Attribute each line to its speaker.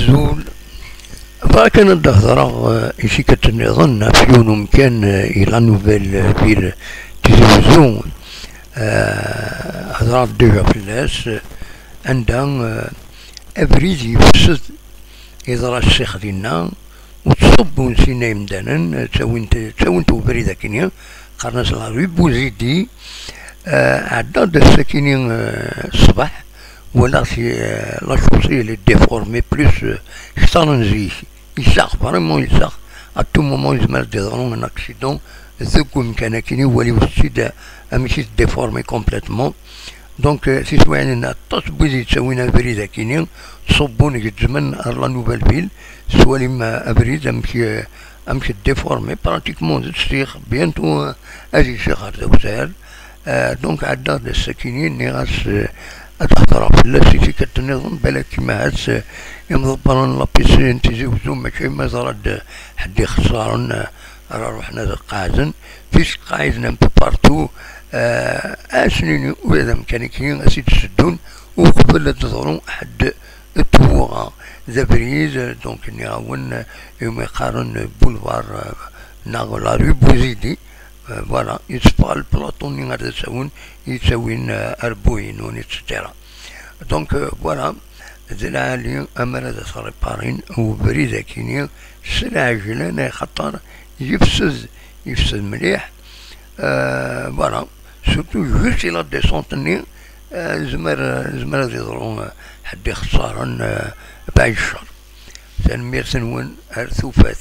Speaker 1: زول فكان الدهضرة إشي كتنظن في يوم كان إلى نوفيل فيل تلفزيون هضرات ديجا في الناس عندها أبريد يفسد يضرى الشيخ ديالنا وتصب ونسينا يمدانا تساوين بريدة كينيا قرناس العربي بوزيدي عداد الساكنين الصباح ولا في لا شخصية اللي ديفورمي بلوس كثر نزيه يساق فريمون يساق ا تو مومون يزمر ديضرون ان اكسيدون ذوك مكان كيني ولي وسيد ماشي ديفورمي كومبليتمون دونك سي سواء تصبوزي تسوينا بريدة كيني تصبون يتزمن لا نوفيل فيل سوالي ما ابريد امشي ديفورمي براتيكمون الشيخ بيانتو اجي الشيخ هرزاوسار دونك عداد الساكنين نغاس أتحضر في اللاسيتي كتنظم بالك كيما هاس يمضبرون لابيسين تيزيوزو ماشي ما زرد حد يخسرن راه روحنا قاعدين فيش قاعدين بو بارتو اسنين وإذا مكانيكيين اسيد تسدون وقبل تظهرون حد التوغا ذا بريز دونك نعاون يوم يقارن بولفار لا ري بوزيدي فوالا يتصفى البلاطون اللي غادي يتساوين أربوين ونتستيرا دونك فوالا العالي أمر هذا صار بارين وبريدة كينيا سلعة جلانة خطر يفسد مليح فوالا سورتو جوست إلى ديسونتني زمر هذا يضرون حد يخسرن بعد الشهر تنمير سنوان ثوفات